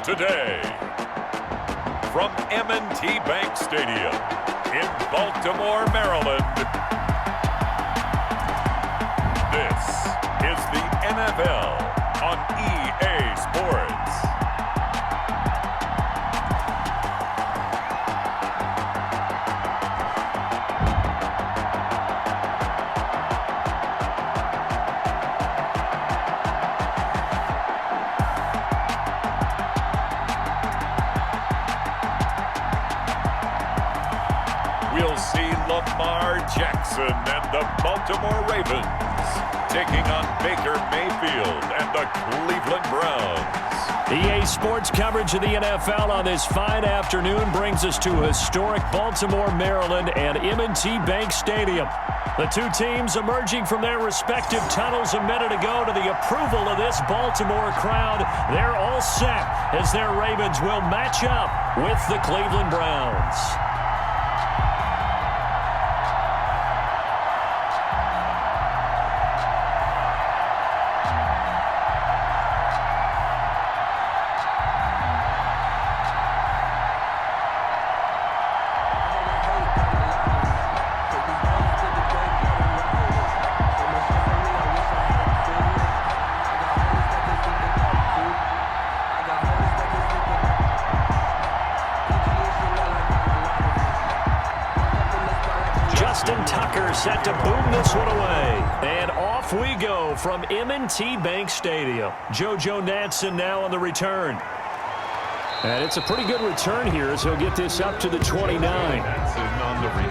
today. From M&T Bank Stadium in Baltimore, Maryland, this is the NFL on EA Sports. We'll see Lamar Jackson and the Baltimore Ravens taking on Baker Mayfield and the Cleveland Browns. EA Sports coverage of the NFL on this fine afternoon brings us to historic Baltimore, Maryland and M&T Bank Stadium. The two teams emerging from their respective tunnels a minute ago to the approval of this Baltimore crowd. They're all set as their Ravens will match up with the Cleveland Browns. Set to boom this one away. And off we go from M&T Bank Stadium. JoJo Natson now on the return. And it's a pretty good return here as he'll get this up to the 29.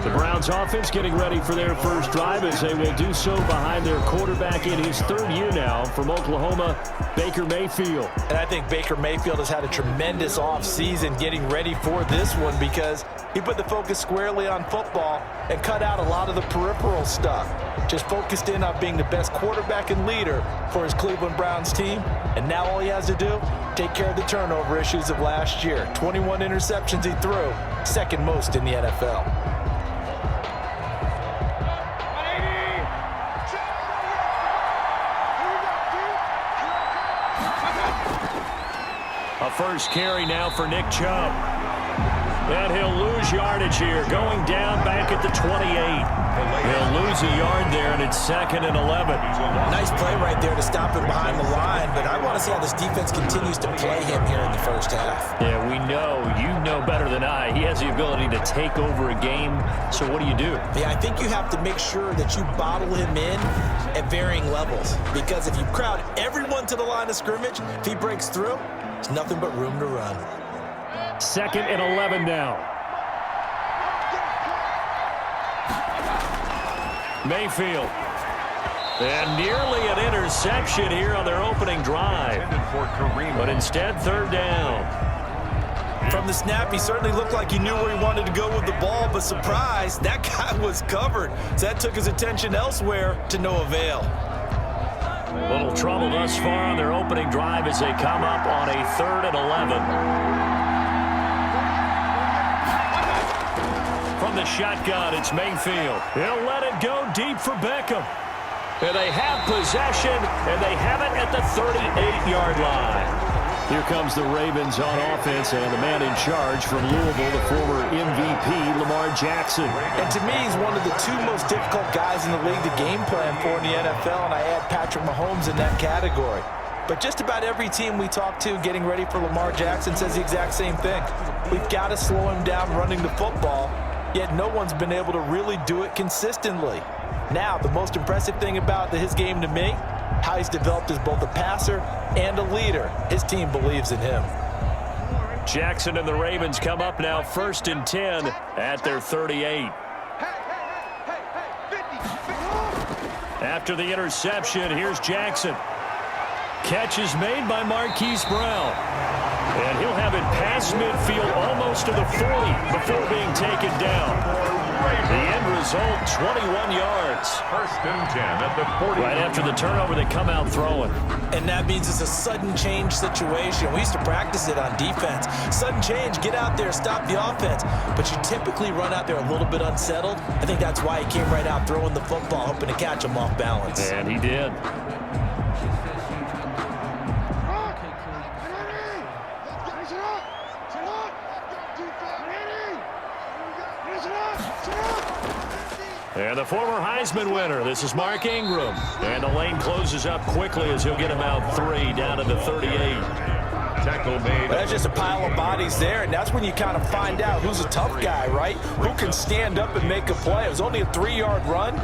The Browns offense getting ready for their first drive as they will do so behind their quarterback in his third year now from Oklahoma, Baker Mayfield. And I think Baker Mayfield has had a tremendous offseason getting ready for this one because he put the focus squarely on football and cut out a lot of the peripheral stuff. Just focused in on being the best quarterback and leader for his Cleveland Browns team. And now all he has to do, take care of the turnover issues of last year. 21 interceptions he threw, second most in the NFL. A first carry now for Nick Chubb. And he'll lose yardage here, going down back at the 28. He'll lose a yard there, and it's 2nd and 11. Nice play right there to stop him behind the line, but I want to see how this defense continues to play him here in the first half. Yeah, we know. You know better than I. He has the ability to take over a game, so what do you do? Yeah, I think you have to make sure that you bottle him in at varying levels, because if you crowd everyone to the line of scrimmage, if he breaks through, there's nothing but room to run. 2nd and 11 now. Mayfield. And nearly an interception here on their opening drive. But instead, 3rd down. From the snap, he certainly looked like he knew where he wanted to go with the ball, but surprise, that guy was covered. So that took his attention elsewhere to no avail. Little trouble thus far on their opening drive as they come up on a 3rd and 11. From the shotgun, it's Mayfield. He'll let it go deep for Beckham. And they have possession, and they have it at the 38-yard line. Here comes the Ravens on offense, and the man in charge from Louisville, the former MVP, Lamar Jackson. And to me, he's one of the two most difficult guys in the league to game plan for in the NFL, and I add Patrick Mahomes in that category. But just about every team we talk to getting ready for Lamar Jackson says the exact same thing. We've got to slow him down running the football, yet no one's been able to really do it consistently. Now, the most impressive thing about his game to me, how he's developed as both a passer and a leader. His team believes in him. Jackson and the Ravens come up now 1st and 10 at their 38. After the interception, here's Jackson. Catch is made by Marquise Brown. And he'll have it past midfield almost to the 40 before being taken down. The end result, 21 yards. 1st and 10 at the 40. Right after the turnover, they come out throwing. And that means it's a sudden change situation. We used to practice it on defense. Sudden change, get out there, stop the offense. But you typically run out there a little bit unsettled. I think that's why he came right out throwing the football, hoping to catch him off balance. And he did. And the former Heisman winner, this is Mark Ingram. And the lane closes up quickly as he'll get him out 3 down to the 38. Tackle made. That's just a pile of bodies there, and that's when you kind of find out who's a tough guy, right? Who can stand up and make a play. It was only a 3-yard run,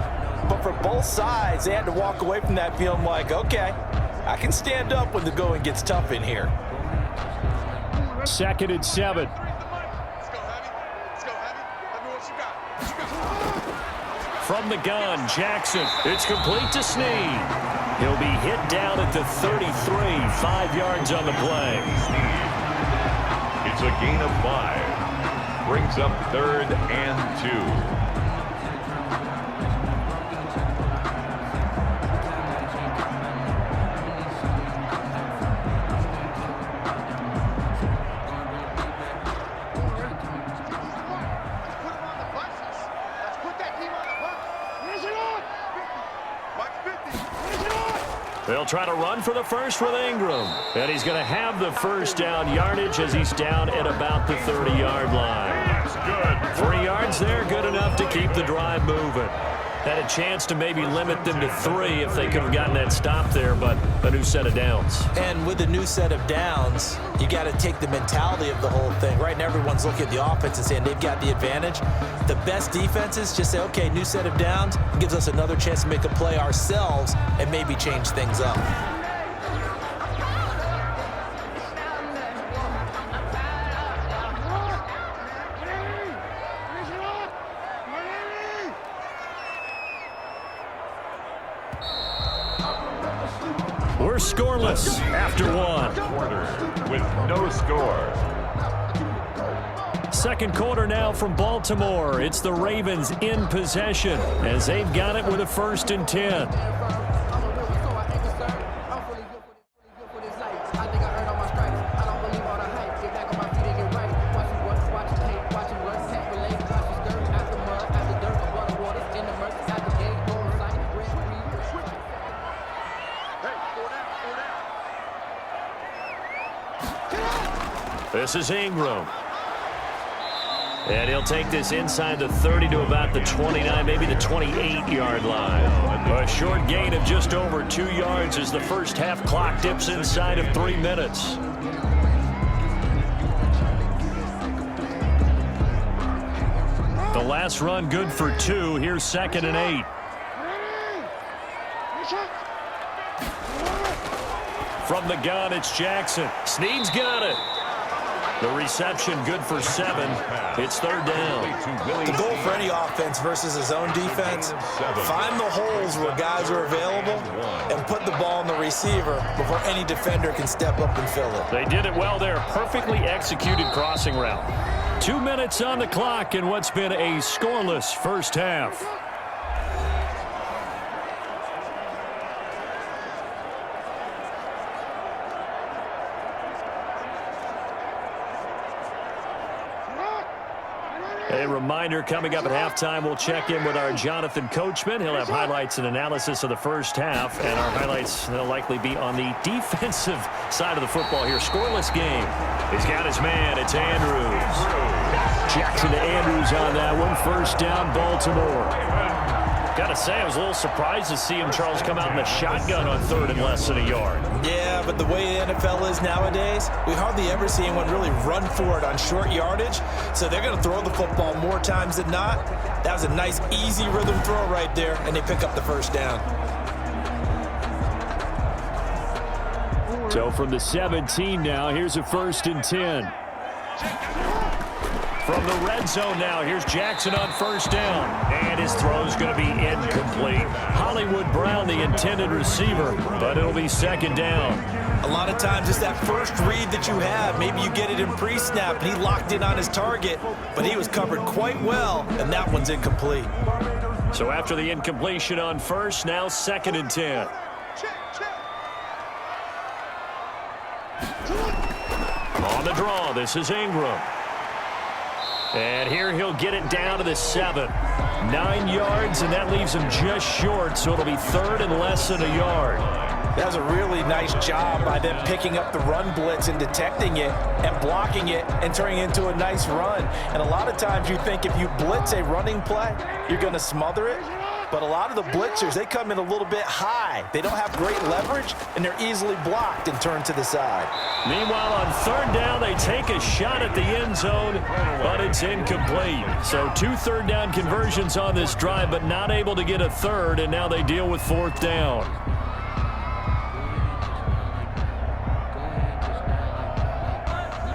but for both sides, they had to walk away from that feeling like, okay, I can stand up when the going gets tough in here. 2nd and 7. From the gun, Jackson. It's complete to Snead. He'll be hit down at the 33, 5 yards on the play. It's a gain of 5. Brings up 3rd and 2. They'll try to run for the first with Ingram. And he's going to have the first down yardage as he's down at about the 30-yard line. That's good. 3 yards there, good enough to keep the drive moving. Had a chance to maybe limit them to 3 if they could have gotten that stop there, but a new set of downs. And with a new set of downs, you got to take the mentality of the whole thing. Right now, everyone's looking at the offense and saying they've got the advantage. The best defenses just say, okay, new set of downs. It gives us another chance to make a play ourselves and maybe change things up. We're scoreless after 1. Quarter with no score. 2nd quarter now from Baltimore. It's the Ravens in possession as they've got it with a 1st and 10. This is Ingram. And he'll take this inside the 30 to about the 29, maybe the 28-yard line. A short gain of just over 2 yards as the first half clock dips inside of 3 minutes. The last run good for 2. Here's 2nd and 8. From the gun, it's Jackson. Snead's got it. The reception good for 7. It's 3rd down. The goal for any offense versus a zone defense, find the holes where guys are available and put the ball in the receiver before any defender can step up and fill it. They did it well there. Perfectly executed crossing route. 2 minutes on the clock in what's been a scoreless first half. A reminder, coming up at halftime, we'll check in with our Jonathan Coachman. He'll have highlights and analysis of the first half, and our highlights will likely be on the defensive side of the football here. Scoreless game. He's got his man. It's Andrews. Jackson to Andrews on that one. 1st down, Baltimore. Got to say, I was a little surprised to see him, Charles, come out in the shotgun on 3rd and less than a yard. Yeah, but the way the NFL is nowadays, we hardly ever see anyone really run for it on short yardage. So they're going to throw the football more times than not. That was a nice, easy rhythm throw right there, and they pick up the 1st down. So from the 17 now, here's a 1st and 10. From the red zone now, here's Jackson on 1st down. And his throw's going to be incomplete. Hollywood Brown, the intended receiver, but it'll be 2nd down. A lot of times it's that first read that you have. Maybe you get it in pre-snap, and he locked in on his target, but he was covered quite well, and that one's incomplete. So after the incompletion on 1st, now 2nd and 10. On the draw, this is Ingram. And here he'll get it down to the 7. 9 yards, and that leaves him just short, so it'll be third and less than a yard. That was a really nice job by them picking up the run blitz and detecting it and blocking it and turning it into a nice run. And a lot of times you think if you blitz a running play, you're going to smother it. But a lot of the blitzers, they come in a little bit high. They don't have great leverage, and they're easily blocked and turned to the side. Meanwhile, on third down, they take a shot at the end zone, but it's incomplete. So 2 third-down conversions on this drive, but not able to get a third, and now they deal with fourth down.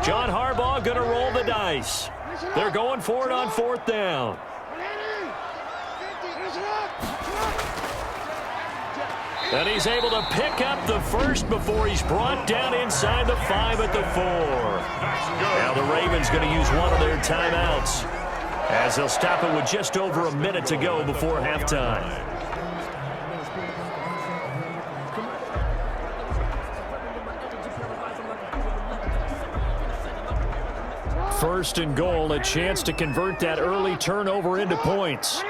John Harbaugh going to roll the dice. They're going for it on fourth down. And he's able to pick up the first before he's brought down inside the 5 at the 4. Now the Ravens going to use one of their timeouts as they'll stop it with just over a minute to go before halftime. First and goal, a chance to convert that early turnover into points.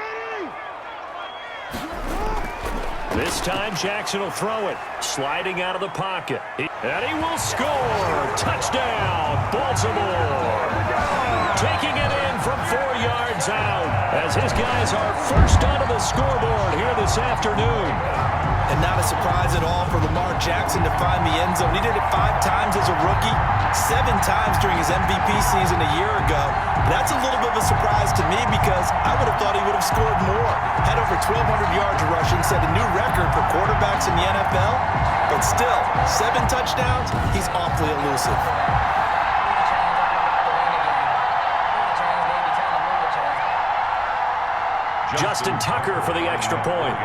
This time, Jackson will throw it, sliding out of the pocket. And he will score. Touchdown, Baltimore. Taking it in from 4 yards out as his guys are first onto the scoreboard here this afternoon. And not a surprise at all for Lamar Jackson to find the end zone. He did it 5 times as a rookie, 7 times during his MVP season a year ago. That's a little bit of a surprise to me because I would have thought he would have scored more. Had over 1,200 yards rushing, set a new record for quarterbacks in the NFL. But still, 7 touchdowns, he's awfully elusive. Justin Tucker for the extra point.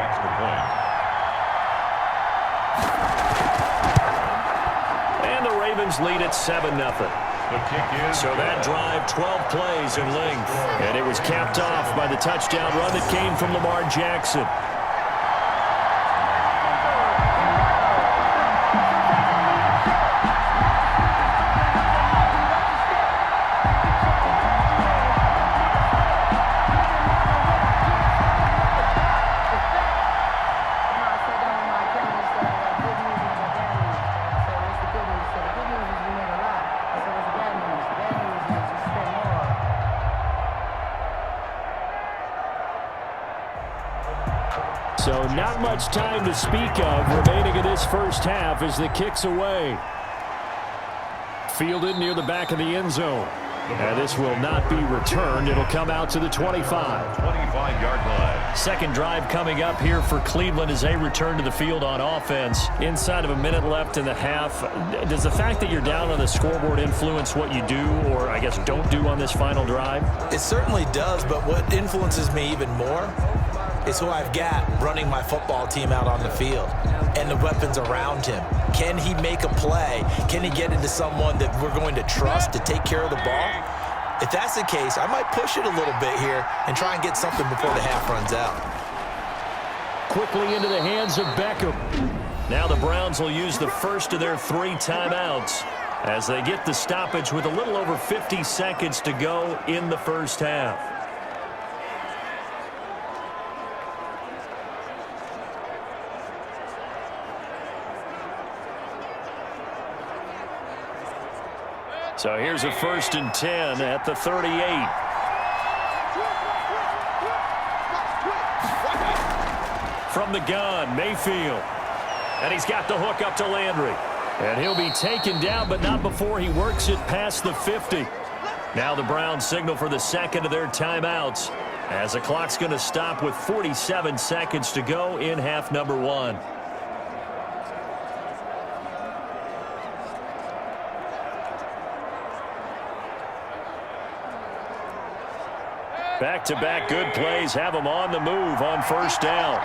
And the Ravens lead at 7-0. So that drive, 12 plays in length. And it was capped off by the touchdown run that came from Lamar Jackson. So not much time to speak of remaining in this first half as the kick's away. Fielded near the back of the end zone. And this will not be returned. It'll come out to the 25. 25-yard line. Second drive coming up here for Cleveland as they return to the field on offense. Inside of a minute left in the half. Does the fact that you're down on the scoreboard influence what you do, or I guess don't do on this final drive? It certainly does, but what influences me even more is who I've got running my football team out on the field and the weapons around him. Can he make a play? Can he get into someone that we're going to trust to take care of the ball? If that's the case, I might push it a little bit here and try and get something before the half runs out. Quickly into the hands of Beckham. Now the Browns will use the first of their 3 timeouts as they get the stoppage with a little over 50 seconds to go in the first half. So here's a 1st and 10 at the 38. From the gun, Mayfield. And he's got the hook up to Landry. And he'll be taken down, but not before he works it past the 50. Now the Browns signal for the second of their timeouts as the clock's going to stop with 47 seconds to go in half number 1. Back-to-back good plays have them on the move on first down.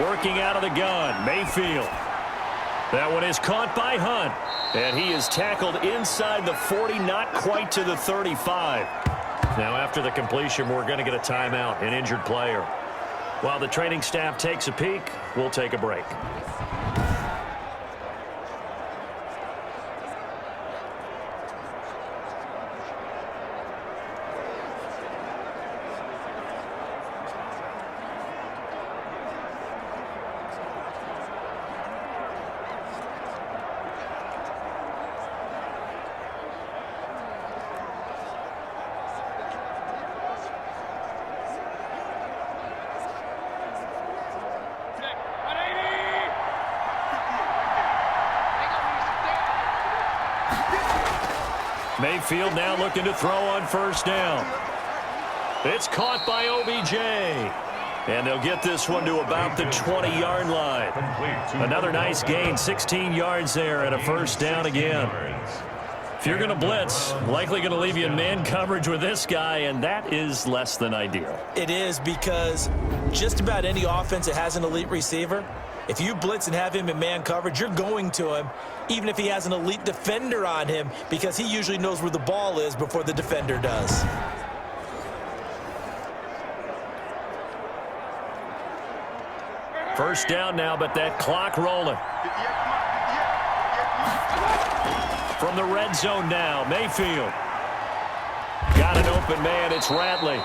Working out of the gun, Mayfield. That one is caught by Hunt. And he is tackled inside the 40, not quite to the 35. Now after the completion, we're going to get a timeout, an injured player. While the training staff takes a peek, we'll take a break. Mayfield now looking to throw on first down. It's caught by OBJ. And they'll get this one to about the 20-yard line. Another nice gain, 16 yards there and a first down again. If you're going to blitz, likely going to leave you in man coverage with this guy, and that is less than ideal. It is, because just about any offense that has an elite receiver, if you blitz and have him in man coverage, you're going to him, even if he has an elite defender on him, because he usually knows where the ball is before the defender does. First down now, but that clock rolling. From the red zone now, Mayfield. Got an open man, it's Ratley.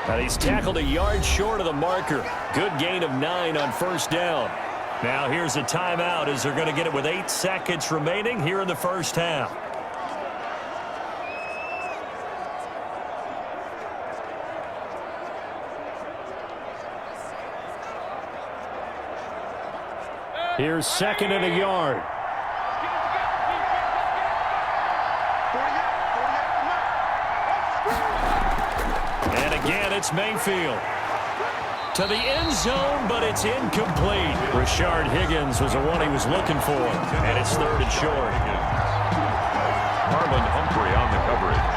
And he's tackled a yard short of the marker. Good gain of 9 on first down. Now here's a timeout as they're going to get it with 8 seconds remaining here in the first half. Here's second and a yard. And again, it's Mayfield. To the end zone, but it's incomplete. Rashard Higgins was the one he was looking for. And it's third and short. Marlon Humphrey on the coverage.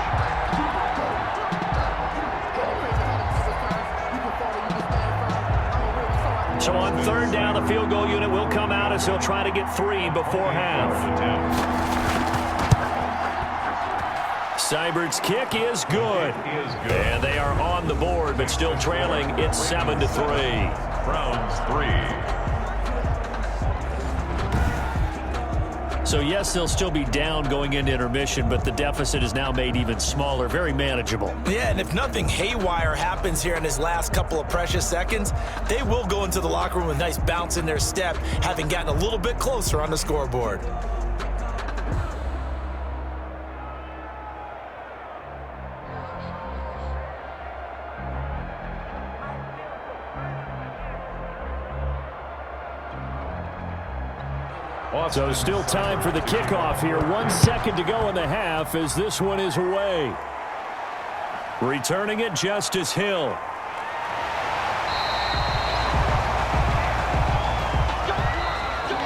So on third down, the field goal unit will come out as he'll try to get 3 before half. Seibert's kick is good. And they are on the board, but still trailing. It's 7-3. Browns 3. So, yes, they'll still be down going into intermission, but the deficit is now made even smaller, very manageable. Yeah, and if nothing haywire happens here in his last couple of precious seconds, they will go into the locker room with a nice bounce in their step, having gotten a little bit closer on the scoreboard. So still time for the kickoff here. 1 second to go in the half as this one is away. Returning it, Justice Hill.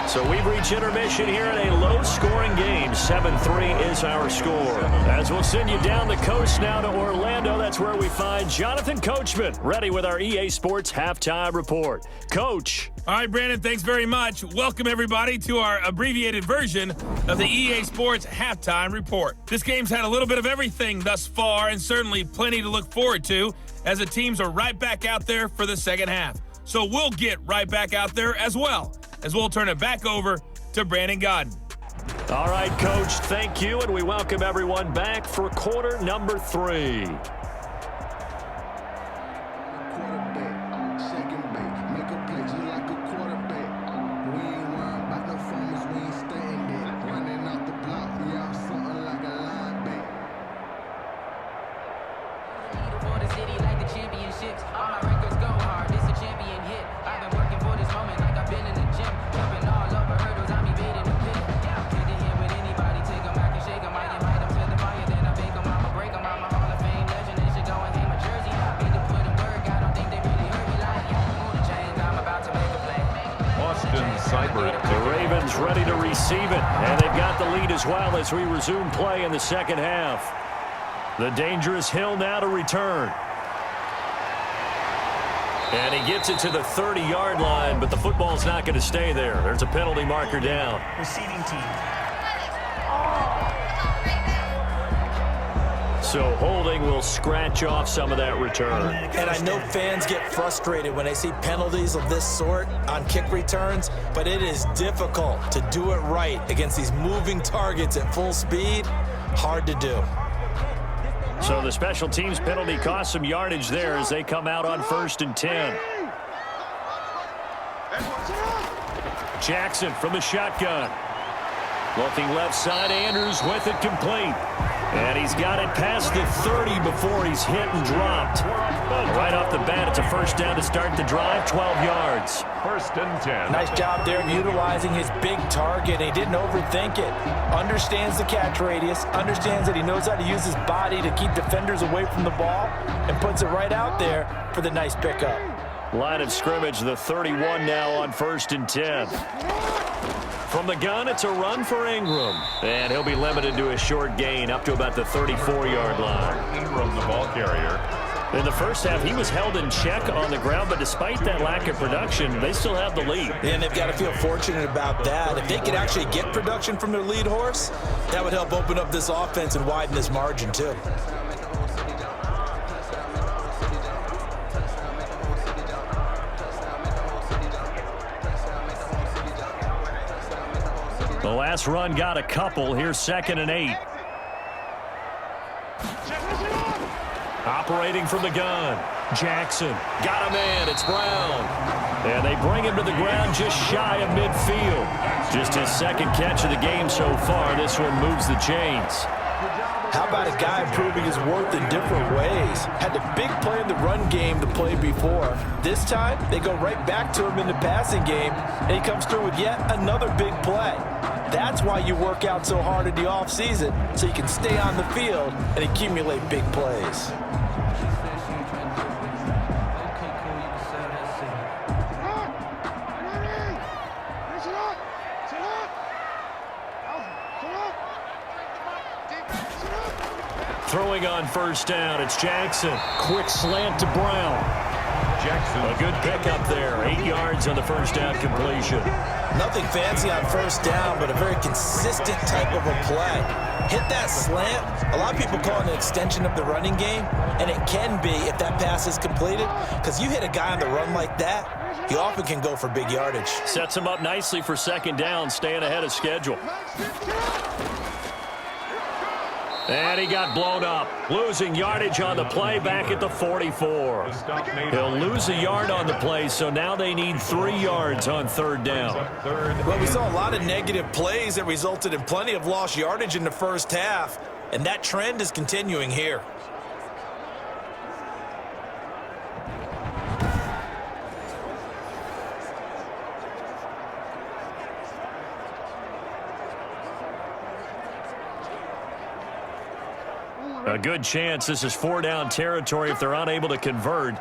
So we've reached intermission here in a low-scoring game. 7-3 is our score. As we'll send you down the coast now to Orlando, that's where we find Jonathan Coachman, ready with our EA Sports Halftime Report. Coach. All right, Brandon, thanks very much. Welcome, everybody, to our abbreviated version of the EA Sports Halftime Report. This game's had a little bit of everything thus far, and certainly plenty to look forward to, as the teams are right back out there for the second half. So we'll get right back out there as well, as we'll turn it back over to Brandon Godden. All right, Coach, thank you, and we welcome everyone back for quarter number 3. The Ravens ready to receive it, and they've got the lead as well as we resume play in the second half. The dangerous Hill now to return. And he gets it to the 30-yard line, but the football's not going to stay there. There's a penalty marker down. Receiving team. So holding will scratch off some of that return. And I know fans get frustrated when they see penalties of this sort on kick returns, but it is difficult to do it right against these moving targets at full speed. Hard to do. So the special teams penalty cost some yardage there as they come out on 1st and 10. Jackson from the shotgun. Looking left side, Andrews with it complete. And he's got it past the 30 before he's hit and dropped. Right off the bat, it's a first down to start the drive, 12 yards. First and 10. Nice job there of utilizing his big target. He didn't overthink it. Understands the catch radius, understands that he knows how to use his body to keep defenders away from the ball, and puts it right out there for the nice pickup. Line of scrimmage, the 31 now on first and 10. From the gun, it's a run for Ingram. And he'll be limited to a short gain up to about the 34-yard line. Ingram, the ball carrier. In the first half, he was held in check on the ground, but despite that lack of production, they still have the lead. And they've got to feel fortunate about that. If they could actually get production from their lead horse, that would help open up this offense and widen this margin too. The last run got a couple. Here's 2nd and 8. Operating from the gun. Jackson got a man. It's Brown. And they bring him to the ground just shy of midfield. Just his second catch of the game so far. This one moves the chains. How about a guy proving his worth in different ways? Had the big play in the run game the play before. This time, they go right back to him in the passing game, and he comes through with yet another big play. That's why you work out so hard in the offseason, so you can stay on the field and accumulate big plays. Throwing on first down, it's Jackson. Quick slant to Brown. Jackson. A good pickup there. 8 yards on the first down completion. Nothing fancy on first down, but a very consistent type of a play. Hit that slant. A lot of people call it an extension of the running game, and it can be if that pass is completed, because you hit a guy on the run like that, he often can go for big yardage. Sets him up nicely for second down, staying ahead of schedule. And he got blown up, losing yardage on the play back at the 44. He'll lose a yard on the play, so now they need 3 yards on third down. Well, we saw a lot of negative plays that resulted in plenty of lost yardage in the first half, and that trend is continuing here. A good chance this is 4-down territory if they're unable to convert.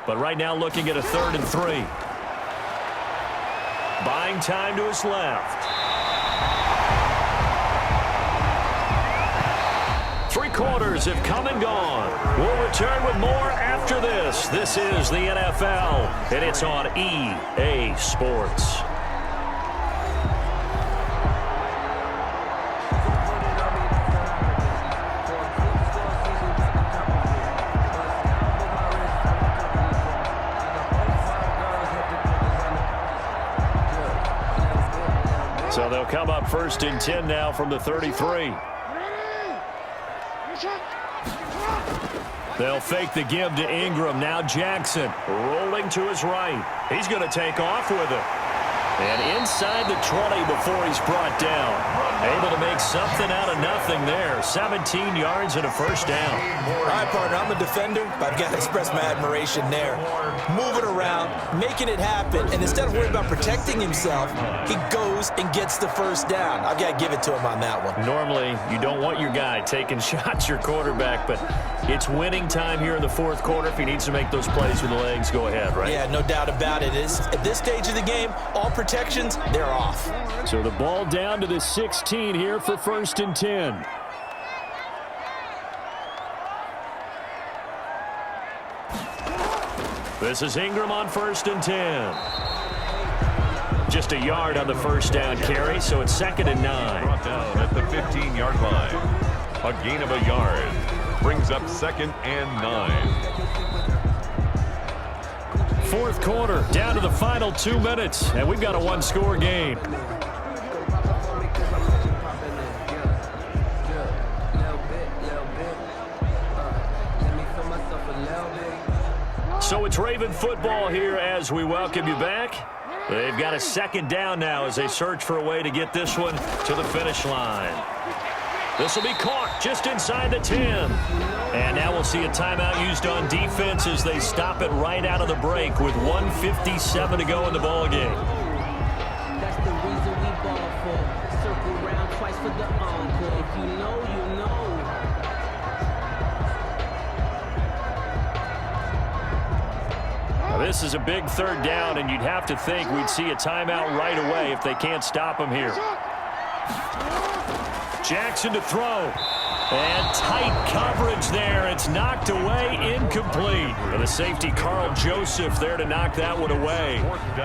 But right now looking at a 3rd and 3. Buying time to his left. 3 quarters have come and gone. We'll return with more after this. This is the NFL, and it's on EA Sports. So they'll come up 1st and 10 now from the 33. They'll fake the give to Ingram. Now Jackson rolling to his right. He's going to take off with it. And inside the 20 before he's brought down. Able to make something out of nothing there. 17 yards and a first down. All right, partner, I'm a defender, but I've got to express my admiration there. Moving around, making it happen, and instead of worrying about protecting himself, he goes and gets the first down. I've got to give it to him on that one. Normally, you don't want your guy taking shots, your quarterback, but it's winning time here in the 4th quarter. If he needs to make those plays with the legs, go ahead, right? Yeah, no doubt about it. At this stage of the game, all protections, they're off. So the ball down to the 16 here for 1st and 10. This is Ingram on 1st and 10. Just a yard on the first down carry, so it's 2nd and 9. Brought down at the 15-yard line. A gain of a yard. Brings up 2nd and 9. 4th quarter, down to the final 2 minutes, and we've got a 1-score game. So it's Raven football here as we welcome you back. They've got a 2nd down now as they search for a way to get this one to the finish line. This will be caught. just inside the 10. And now we'll see a timeout used on defense as they stop it right out of the break with 1:57 to go in the ballgame. That's the reason we ball for. Circle round twice for the encore. If you know, you know. Now, this is a big third down, and you'd have to think we'd see a timeout right away if they can't stop him here. Jackson to throw. And tight coverage there. It's knocked away, incomplete. And the safety, Carl Joseph, there to knock that one away.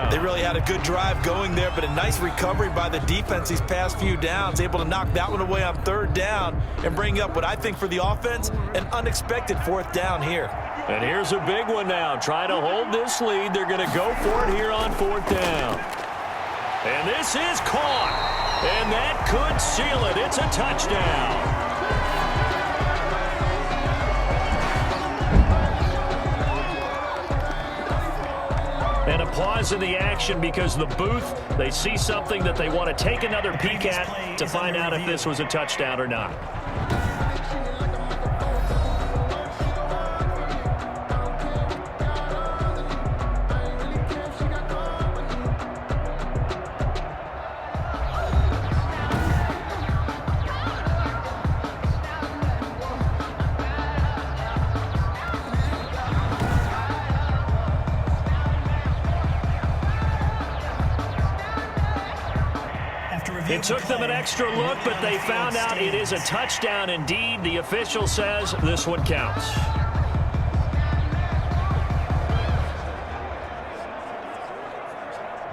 They really had a good drive going there, but a nice recovery by the defense these past few downs, able to knock that one away on third down and bring up what I think for the offense, an unexpected fourth down here. And here's a big one now. Trying to hold this lead. They're going to go for it here on fourth down. And this is caught. And that could seal it. It's a touchdown. And a pause in the action because the booth, they see something that they want to take another peek at to find out if this was a touchdown or not. It took them an extra look, but they found out it is a touchdown indeed. The official says this one counts.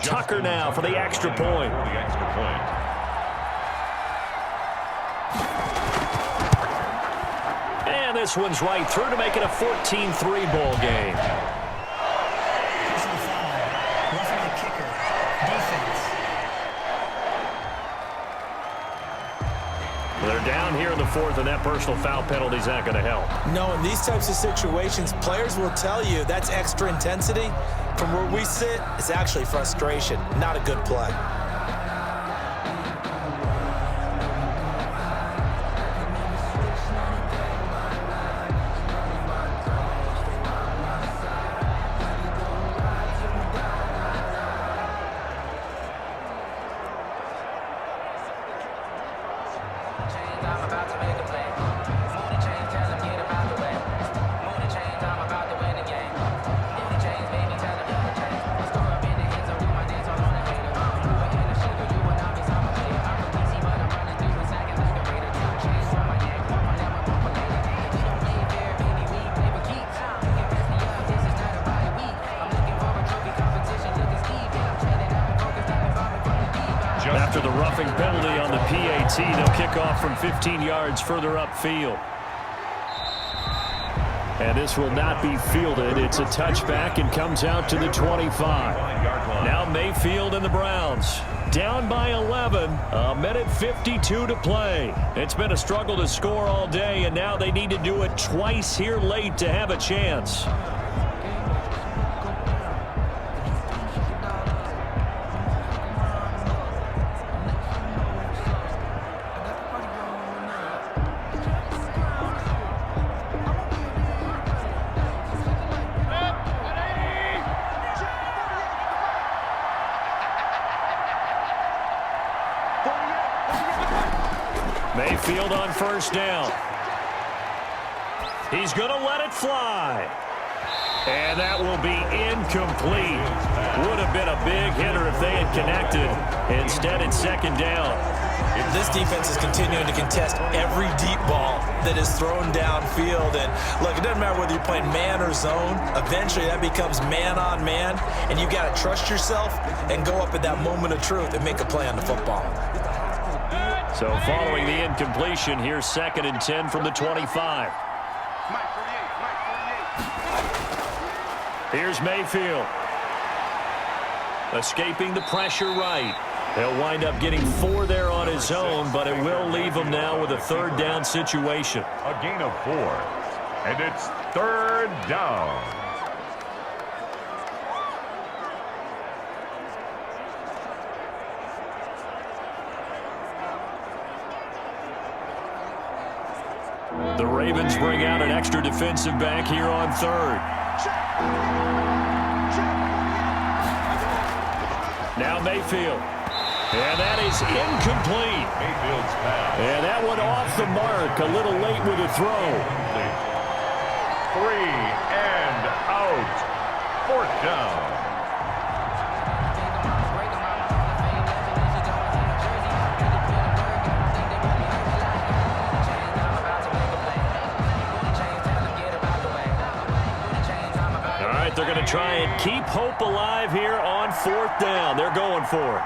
Tucker now for the extra point. And this one's right through to make it a 14-3 ball game. They're down here in the fourth, and that personal foul penalty is not going to help. No, in these types of situations, players will tell you that's extra intensity. From where we sit, it's actually frustration, not a good play. After the roughing penalty on the PAT, they'll kick off from 15 yards further upfield. And this will not be fielded. It's a touchback and comes out to the 25. Now Mayfield and the Browns down by 11. A minute 52 to play. It's been a struggle to score all day, and now they need to do it twice here late to have a chance. Mayfield on first down. He's going to let it fly. And that will be incomplete. Would have been a big hitter if they had connected. Instead, it's second down. This defense is continuing to contest every deep ball that is thrown downfield. And look, it doesn't matter whether you're playing man or zone. Eventually, that becomes man on man. And you got to trust yourself and go up at that moment of truth and make a play on the football. So following the incompletion, here's 2nd and 10 from the 25. Here's Mayfield. Escaping the pressure right. He'll wind up getting 4 there on his own, but it will leave him now with a third down situation. A gain of 4, and it's third down. The Ravens bring out an extra defensive back here on third. Now Mayfield. And that is incomplete. Mayfield's pass. And that one off the mark. A little late with the throw. 3 and out. 4th down. They're going to try and keep hope alive here on 4th down. They're going for it.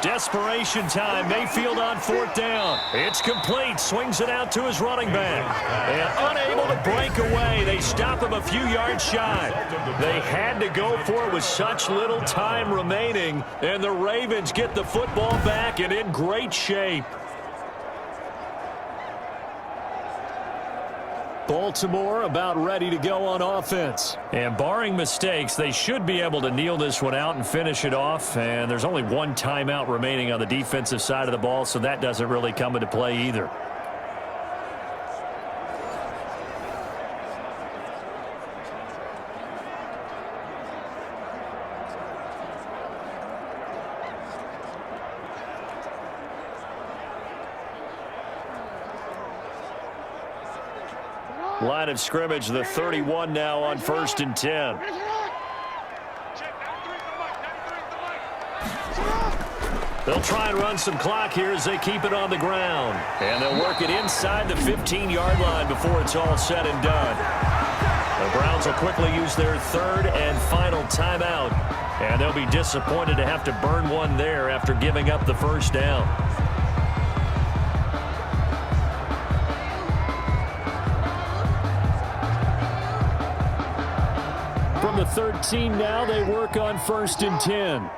Desperation time. Mayfield on 4th down. It's complete. Swings it out to his running back. And unable to break away. They stop him a few yards shy. They had to go for it with such little time remaining. And the Ravens get the football back and in great shape. Baltimore about ready to go on offense. And barring mistakes, they should be able to kneel this one out and finish it off. And there's only one timeout remaining on the defensive side of the ball, so that doesn't really come into play either. Line of scrimmage, the 31 now on 1st and 10. They'll try and run some clock here as they keep it on the ground. And they'll work it inside the 15-yard line before it's all said and done. The Browns will quickly use their 3rd and final timeout. And they'll be disappointed to have to burn one there after giving up the 1st down. From the 13 now, they work on 1st and 10.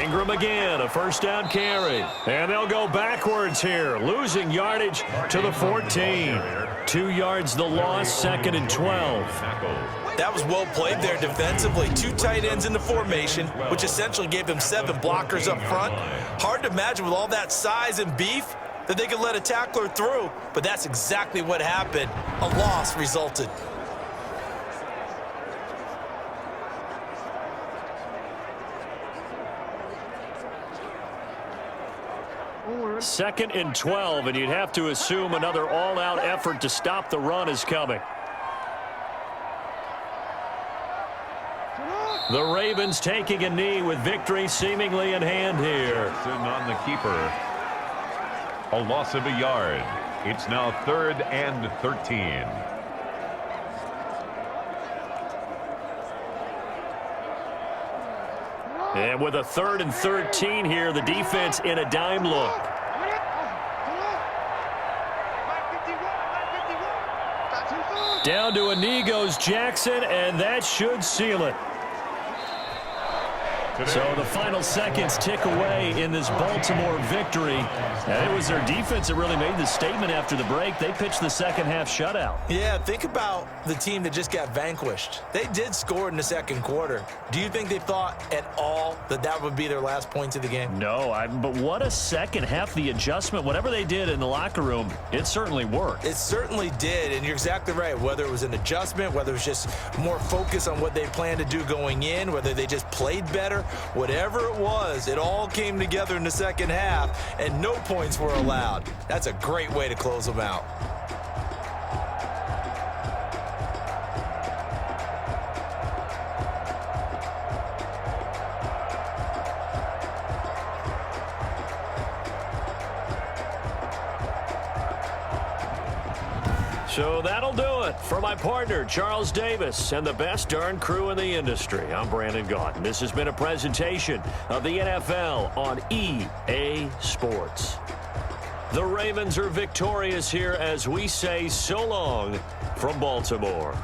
Ingram again, a 1st down carry. And they'll go backwards here, losing yardage to the 14. 2 yards the loss, 2nd and 12. That was well played there defensively. 2 tight ends in the formation, which essentially gave them 7 blockers up front. Hard to imagine with all that size and beef that they could let a tackler through, but that's exactly what happened. A loss resulted. Second and 12, and you'd have to assume another all-out effort to stop the run is coming. The Ravens taking a knee with victory seemingly in hand here. On the keeper. A loss of a yard. It's now 3rd and 13. And with a 3rd and 13 here, the defense in a dime look. Down to a knee goes Jackson, and that should seal it. So the final seconds tick away in this Baltimore victory. And it was their defense that really made the statement after the break. They pitched the second half shutout. Yeah, think about the team that just got vanquished. They did score in the 2nd quarter. Do you think they thought at all that that would be their last points of the game? No, but what a second half. The adjustment, whatever they did in the locker room, it certainly worked. It certainly did, and you're exactly right. Whether it was an adjustment, whether it was just more focus on what they planned to do going in, whether they just played better, whatever it was, it all came together in the 2nd half, and no points were allowed. That's a great way to close them out. So that'll do it for my partner, Charles Davis, and the best darn crew in the industry. I'm Brandon Gaudin. This has been a presentation of the NFL on EA Sports. The Ravens are victorious here as we say so long from Baltimore.